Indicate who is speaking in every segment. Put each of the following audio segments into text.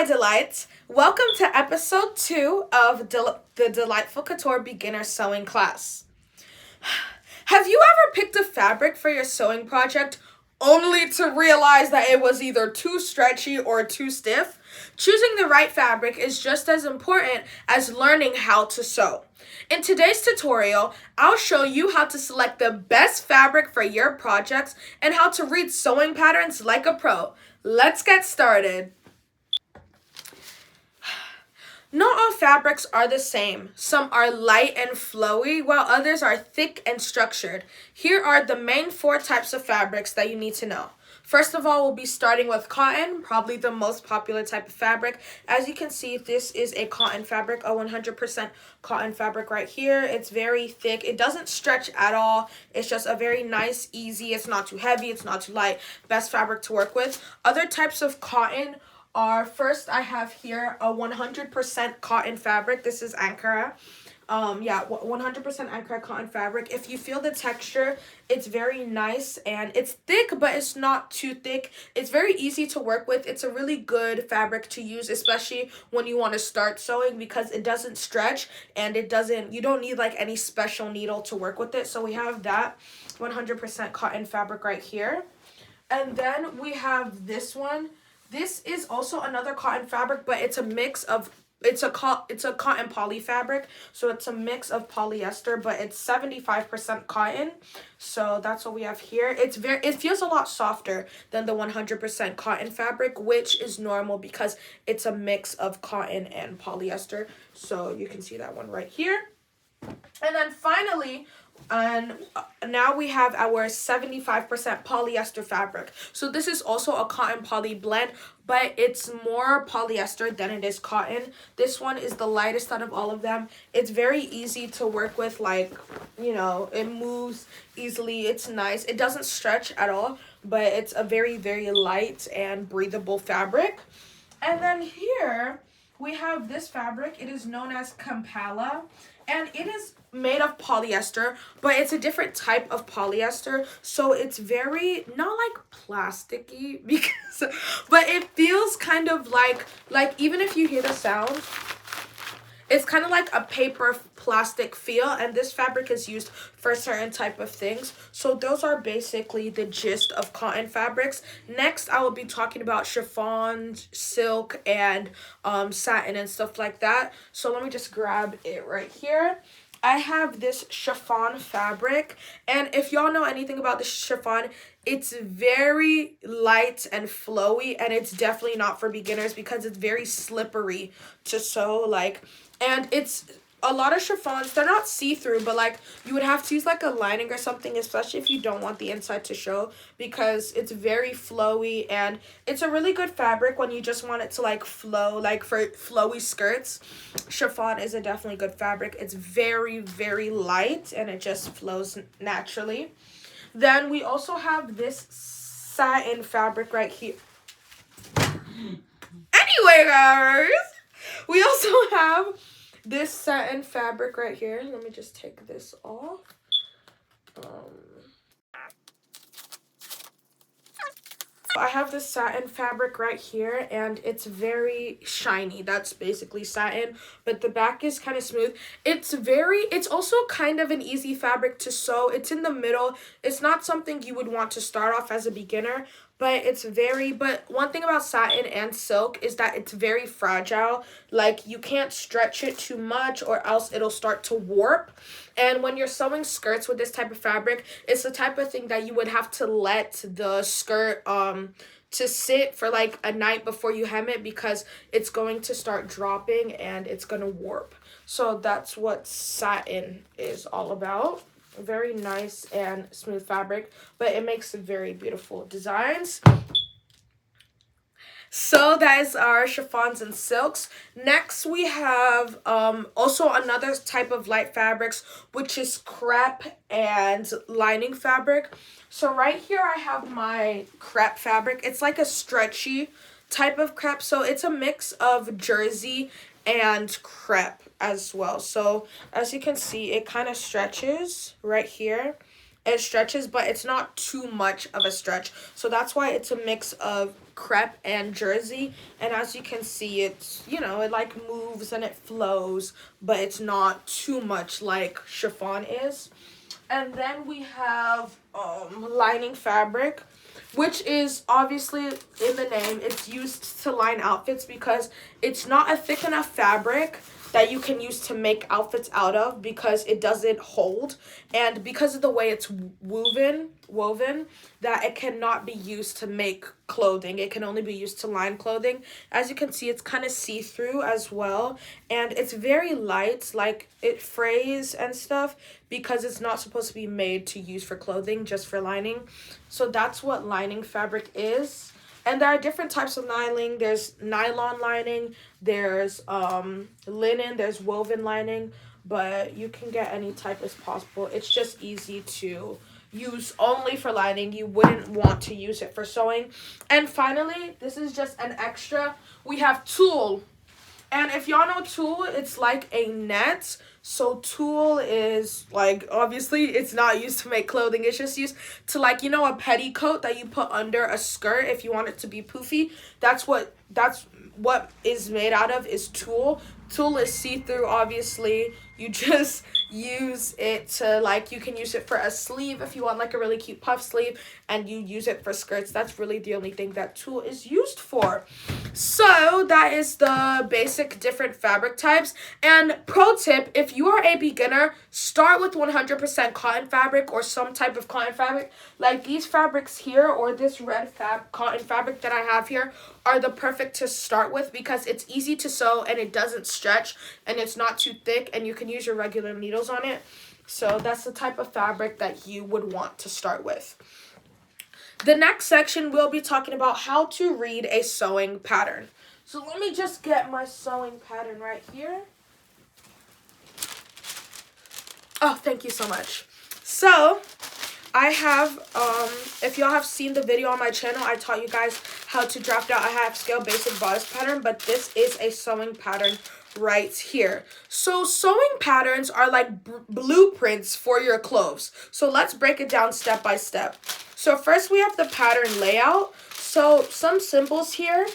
Speaker 1: my delights. Welcome to episode 2 of the Delightful Couture Beginner Sewing Class. Have you ever picked a fabric for your sewing project only to realize that it was either too stretchy or too stiff? Choosing the right fabric is just as important as learning how to sew. In today's tutorial, I'll show you how to select the best fabric for your projects and how to read sewing patterns like a pro. Let's get started. Not all fabrics are the same. Some are light and flowy, while others are thick and structured. Here are the main 4 types of fabrics that you need to know. First of all, we'll be starting with cotton, probably the most popular type of fabric. As you can see, this is a cotton fabric, a 100% cotton fabric right here. It's very thick. It doesn't stretch at all. It's just a very nice, easy, it's not too heavy, it's not too light, best fabric to work with. Other types of cotton are, first I have here a 100% cotton fabric. This is Ankara. 100% Ankara cotton fabric. If you feel the texture, it's very nice and it's thick, but it's not too thick. It's very easy to work with. It's a really good fabric to use, especially when you want to start sewing, because it doesn't stretch and you don't need like any special needle to work with it. So we have that 100% cotton fabric right here. And then we have this one. This is also another cotton fabric, but it's a mix of, it's a cotton poly fabric, so it's a mix of polyester, but it's 75% cotton. So that's what we have here. It feels a lot softer than the 100% cotton fabric, which is normal because it's a mix of cotton and polyester. So you can see that one right here. And then finally, now we have our 75% polyester fabric. So this is also a cotton poly blend, but it's more polyester than it is cotton. This one is the lightest out of all of them. It's very easy to work with, like, you know, it moves easily. It's nice. It doesn't stretch at all, but it's a very, very light and breathable fabric. And then here we have this fabric. It is known as Kampala, and it is made of polyester, but it's a different type of polyester, so it's very, not like plasticky, because but it feels kind of like even if you hear the sound, it's kind of like a paper plastic feel, and this fabric is used for certain type of things. So those are basically the gist of cotton fabrics. Next, I will be talking about chiffon, silk, and satin and stuff like that. So let me just grab it right here. I have this chiffon fabric, and if y'all know anything about the chiffon, it's very light and flowy, and it's definitely not for beginners because it's very slippery to sew, like, and it's a lot of chiffons, they're not see-through, but like you would have to use like a lining or something, especially if you don't want the inside to show, because it's very flowy, and it's a really good fabric when you just want it to like flow, like for flowy skirts. Chiffon is a definitely good fabric. It's very, very light and it just flows naturally. Then we also have this satin fabric right here. Anyway, guys, we also have this satin fabric right here. Let me just take this off. I have this satin fabric right here, and it's very shiny. That's basically satin, but the back is kind of smooth. It's also kind of an easy fabric to sew. It's in the middle. It's not something you would want to start off as a beginner, but but one thing about satin and silk is that it's very fragile. Like, you can't stretch it too much or else it'll start to warp. And when you're sewing skirts with this type of fabric, it's the type of thing that you would have to let the skirt to sit for like a night before you hem it, because it's going to start dropping and it's going to warp. So that's what satin is all about. Very nice and smooth fabric, but it makes very beautiful designs. So that is our chiffons and silks. Next we have also another type of light fabrics, which is crepe and lining fabric. So right here I have my crepe fabric. It's like a stretchy type of crepe, so it's a mix of jersey and crepe as well. So as you can see, it kind of stretches right here, It stretches, but it's not too much of a stretch. So that's why it's a mix of crepe and jersey. And as you can see, it's, you know, it like moves and it flows, but it's not too much like chiffon is. And then we have lining fabric, which is obviously in the name. It's used to line outfits because it's not a thick enough fabric that you can use to make outfits out of because it doesn't hold, and because of the way it's woven, that it cannot be used to make clothing. It can only be used to line clothing. As you can see, it's kind of see-through as well, and it's very light, like it frays and stuff because it's not supposed to be made to use for clothing, just for lining. So that's what lining fabric is. And there are different types of lining. There's nylon lining, there's linen, there's woven lining, but you can get any type as possible. It's just easy to use only for lining. You wouldn't want to use it for sewing. And finally, this is just an extra. We have tulle. And if y'all know tulle, it's like a net. So tulle is like, obviously it's not used to make clothing. It's just used to, like, you know, a petticoat that you put under a skirt if you want it to be poofy. That's what is made out of, is tulle. Tulle is see-through, obviously. You just use it to, like, you can use it for a sleeve if you want like a really cute puff sleeve, and you use it for skirts. That's really the only thing that tulle is used for. So that is the basic different fabric types. And pro tip, if you are a beginner, start with 100% cotton fabric or some type of cotton fabric. Like these fabrics here, or this red cotton fabric that I have here, are the perfect to start with because it's easy to sew and it doesn't stretch and it's not too thick, and you can use your regular needles on it. So that's the type of fabric that you would want to start with. The next section, we'll be talking about how to read a sewing pattern. So let me just get my sewing pattern right here. Oh, thank you so much. So I have, if y'all have seen the video on my channel, I taught you guys how to draft out a half scale basic bodice pattern, but this is a sewing pattern right here. So sewing patterns are like blueprints for your clothes. So let's break it down step by step. So first we have the pattern layout. So some symbols here.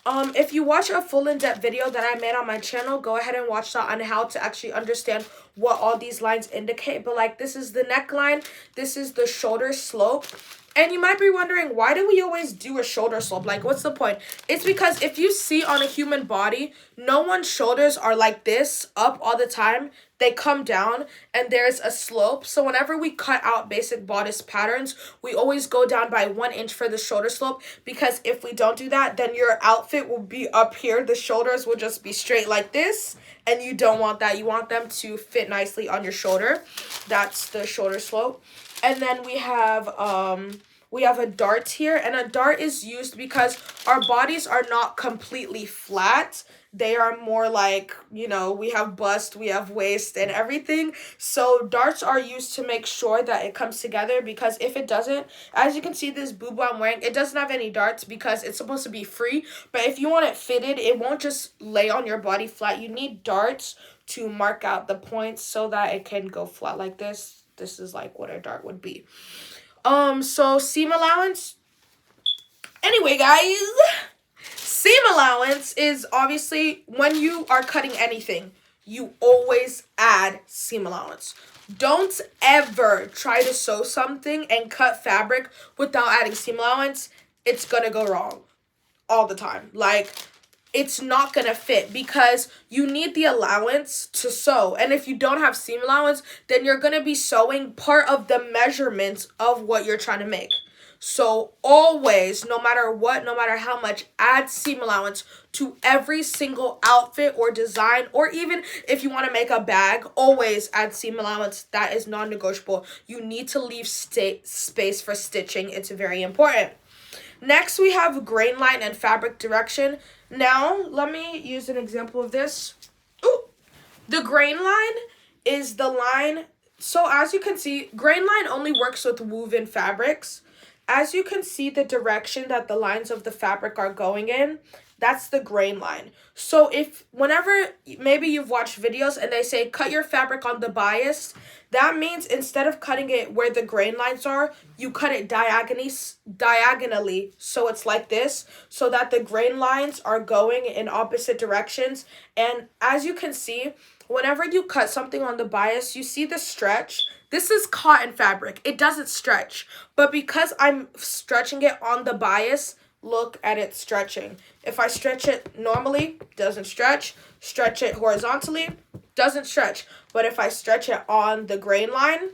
Speaker 1: If you watch a full in-depth video that I made on my channel, go ahead and watch that on how to actually understand what all these lines indicate. But like, this is the neckline, this is the shoulder slope. And you might be wondering, why do we always do a shoulder slope? Like, what's the point? It's because if you see on a human body, no one's shoulders are like this, up all the time. They come down and there's a slope. So whenever we cut out basic bodice patterns, we always go down by 1 inch for the shoulder slope, because if we don't do that, then your outfit will be up here. The shoulders will just be straight like this, and you don't want that. You want them to fit nicely on your shoulder. That's the shoulder slope. And then we have a dart here, and a dart is used because our bodies are not completely flat. They are more like, you know, we have bust, we have waist and everything. So darts are used to make sure that it comes together, because if it doesn't, as you can see, this boob I'm wearing, it doesn't have any darts because it's supposed to be free. But if you want it fitted, it won't just lay on your body flat. You need darts to mark out the points so that it can go flat like this. This is like what a dart would be. So seam allowance. Anyway, guys, seam allowance is obviously when you are cutting anything, you always add seam allowance. Don't ever try to sew something and cut fabric without adding seam allowance. It's gonna go wrong all the time. Like, it's not gonna fit because you need the allowance to sew. And if you don't have seam allowance, then you're gonna be sewing part of the measurements of what you're trying to make. So always, no matter what, no matter how much, add seam allowance to every single outfit or design, or even if you want to make a bag, always add seam allowance. That is non-negotiable. You need to leave space for stitching. It's very important. Next, we have grain line and fabric direction. Now, let me use an example of this. Ooh, the grain line is the line. So as you can see, grain line only works with woven fabrics. As you can see, the direction that the lines of the fabric are going in, that's the grain line. So if whenever maybe you've watched videos and they say cut your fabric on the bias, that means instead of cutting it where the grain lines are, you cut it diagonally so it's like this, so that the grain lines are going in opposite directions. And as you can see, whenever you cut something on the bias, you see the stretch. This is cotton fabric. It doesn't stretch. But because I'm stretching it on the bias, look at it stretching. If I stretch it normally, doesn't stretch. Stretch it horizontally, doesn't stretch. But if I stretch it on the grain line,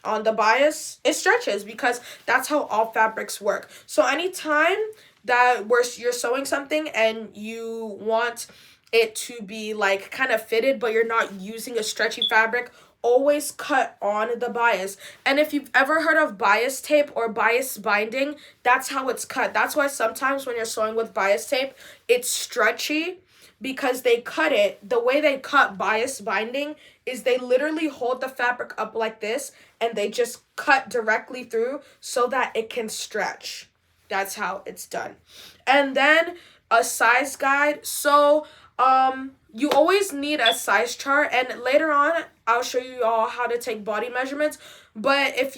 Speaker 1: on the bias, it stretches, because that's how all fabrics work. So anytime that you're sewing something and you want it to be like kind of fitted, but you're not using a stretchy fabric, always cut on the bias. And if you've ever heard of bias tape or bias binding, that's how it's cut. That's why sometimes when you're sewing with bias tape, it's stretchy, because they cut it. The way they cut bias binding is they literally hold the fabric up like this and they just cut directly through so that it can stretch. That's how it's done. And then a size guide. So you always need a size chart, and later on I'll show you all how to take body measurements. But if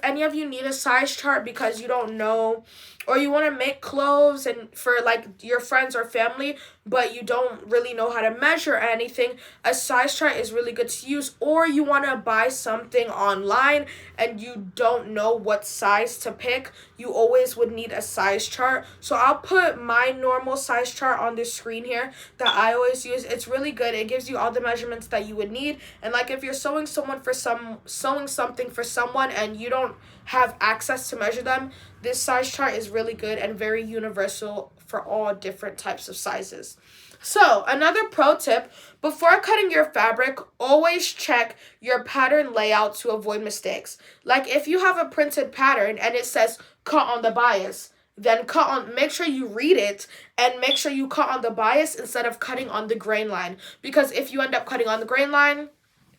Speaker 1: any of you need a size chart because you don't know, or you want to make clothes and for like your friends or family, but you don't really know how to measure anything, a size chart is really good to use. Or you want to buy something online and you don't know what size to pick, you always would need a size chart. So I'll put my normal size chart on the screen here that I always use. It's really good. It gives you all the measurements that you would need. And like if you're sewing something for someone and you don't have access to measure them, this size chart is really good and very universal for all different types of sizes. So another pro tip, before cutting your fabric, always check your pattern layout to avoid mistakes. Like if you have a printed pattern and it says cut on the bias, then make sure you read it and make sure you cut on the bias instead of cutting on the grain line. Because if you end up cutting on the grain line,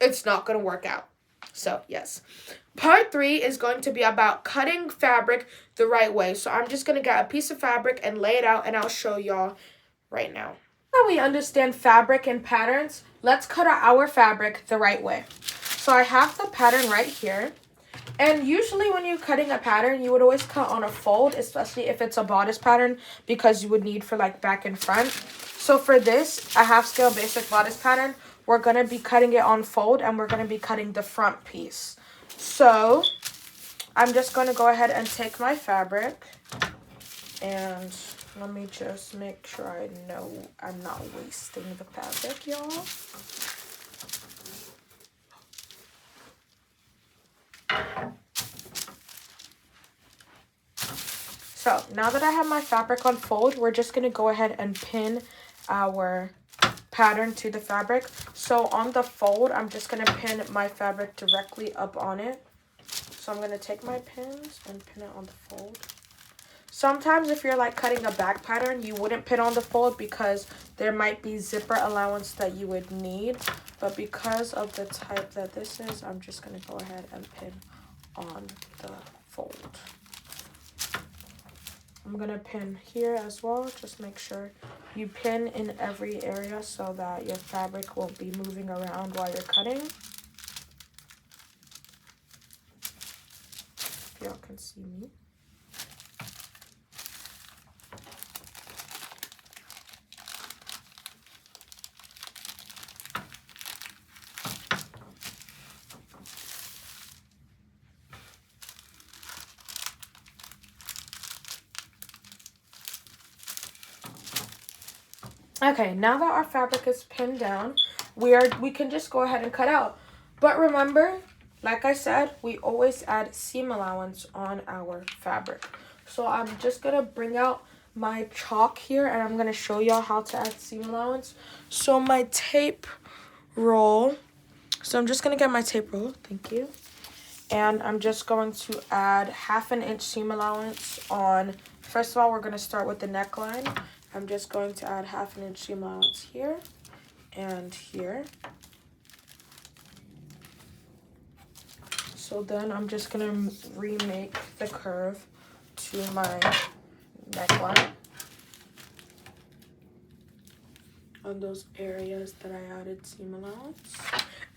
Speaker 1: it's not going to work out. So yes. Part 3 is going to be about cutting fabric the right way. So I'm just going to get a piece of fabric and lay it out, and I'll show y'all right now. Now we understand fabric and patterns, let's cut our fabric the right way. So I have the pattern right here. And usually when you're cutting a pattern, you would always cut on a fold, especially if it's a bodice pattern, because you would need for like back and front. So for this, a half scale basic bodice pattern, we're going to be cutting it on fold, and we're going to be cutting the front piece. So I'm just going to go ahead and take my fabric, and let me just make sure I know I'm not wasting the fabric, y'all. So now that I have my fabric on fold, we're just going to go ahead and pin our pattern to the fabric. So on the fold, I'm just going to pin my fabric directly up on it. So I'm going to take my pins and pin it on the fold. Sometimes if you're like cutting a back pattern, you wouldn't pin on the fold because there might be zipper allowance that you would need. But because of the type that this is, I'm just going to go ahead and pin on the fold. I'm going to pin here as well. Just make sure you pin in every area so that your fabric won't be moving around while you're cutting. If y'all can see me. Okay, now that our fabric is pinned down, we can just go ahead and cut out. But remember, like I said, we always add seam allowance on our fabric. So I'm just going to bring out my chalk here, and I'm going to show y'all how to add seam allowance. So my tape roll, so I'm just going to get my tape roll, thank you. And I'm just going to add 1/2 inch seam allowance on, first of all, we're going to start with the neckline. I'm just going to add 1/2 inch seam allowance here and here. So then I'm just going to remake the curve to my neckline. on those areas that I added seam allowance.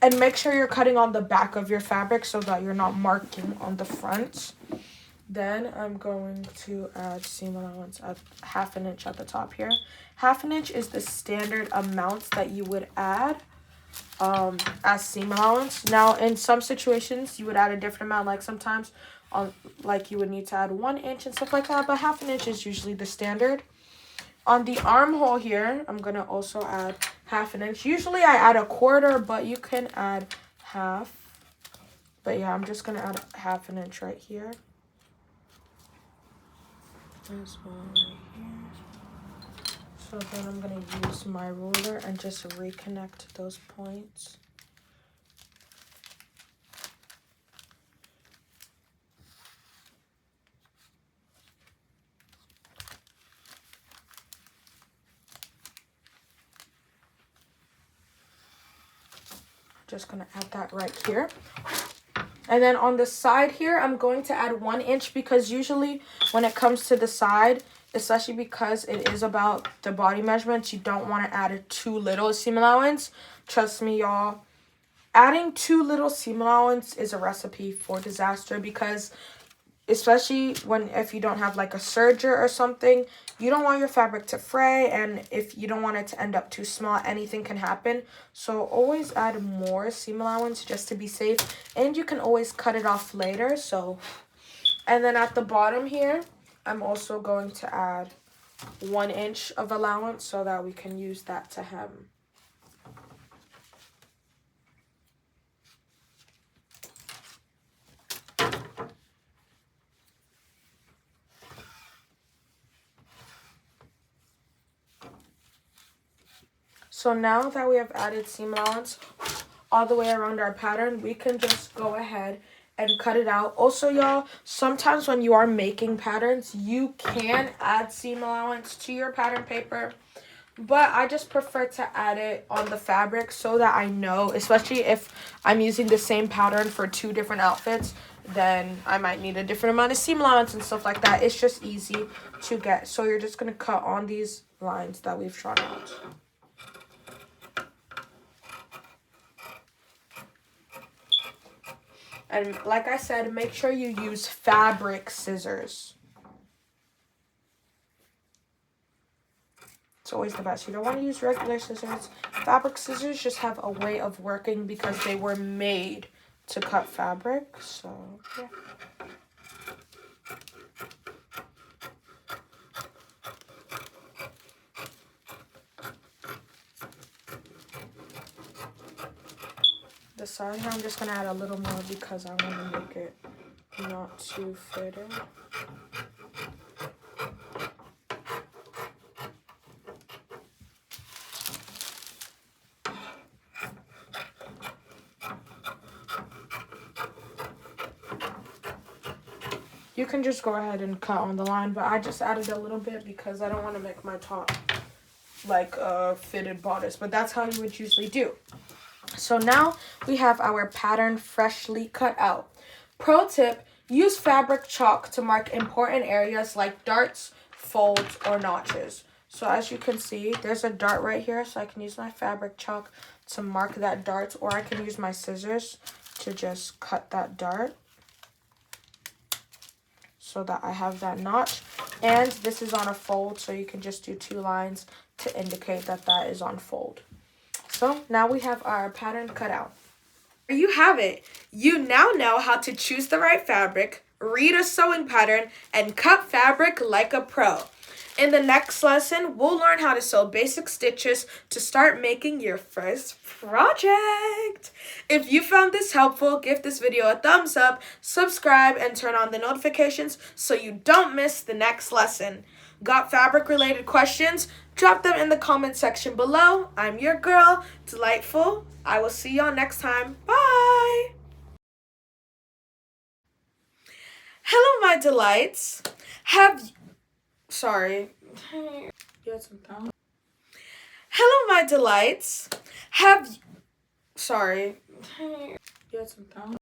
Speaker 1: And make sure you're cutting on the back of your fabric so that you're not marking on the front. Then I'm going to add seam allowance at 1/2 inch at the top here. 1/2 inch is the standard amount that you would add as seam allowance. Now, in some situations, you would add a different amount. Like sometimes, like you would need to add 1 inch and stuff like that. But 1/2 inch is usually the standard. On the armhole here, I'm gonna also add 1/2 inch. Usually, I add 1/4, but you can add half. But yeah, I'm just gonna add 1/2 inch right here. As well right here. So then I'm going to use my ruler and just reconnect those points. Just going to add that right here. And then on the side here, I'm going to add 1 inch because usually when it comes to the side, especially because it is about the body measurements, you don't want to add too little seam allowance. Trust me, y'all. Adding too little seam allowance is a recipe for disaster because especially if you don't have like a serger or something, you don't want your fabric to fray, and if you don't want it to end up too small, anything can happen. So always add more seam allowance just to be safe, and you can always cut it off later. And then at the bottom here, I'm also going to add 1 inch of allowance so that we can use that to hem. So now that we have added seam allowance all the way around our pattern, we can just go ahead and cut it out. Also, y'all, sometimes when you are making patterns, you can add seam allowance to your pattern paper, but I just prefer to add it on the fabric so that I know, especially if I'm using the same pattern for 2 different outfits, then I might need a different amount of seam allowance and stuff like that. It's just easy to get. So you're just going to cut on these lines that we've drawn out. And like I said, make sure you use fabric scissors. It's always the best. You don't want to use regular scissors. Fabric scissors just have a way of working because they were made to cut fabric. So, yeah. The side here, I'm just going to add a little more because I want to make it not too fitted. You can just go ahead and cut on the line, but I just added a little bit because I don't want to make my top like a fitted bodice, but that's how you would usually do. So now we have our pattern freshly cut out. Pro tip, use fabric chalk to mark important areas like darts, folds, or notches. So as you can see, there's a dart right here, so I can use my fabric chalk to mark that dart, or I can use my scissors to just cut that dart so that I have that notch. And this is on a fold, so you can just do 2 lines to indicate that that is on fold. So now we have our pattern cut out. There you have it. You now know how to choose the right fabric, read a sewing pattern, and cut fabric like a pro. In the next lesson, we'll learn how to sew basic stitches to start making your first project. If you found this helpful, give this video a thumbs up, subscribe, and turn on the notifications so you don't miss the next lesson. Got fabric-related questions? Drop them in the comment section below. I'm your girl, Delightful. I will see y'all next time. Bye! Hello, my delights. Sorry. You had some thoughts? Hello, my delights. Sorry. You had some thoughts?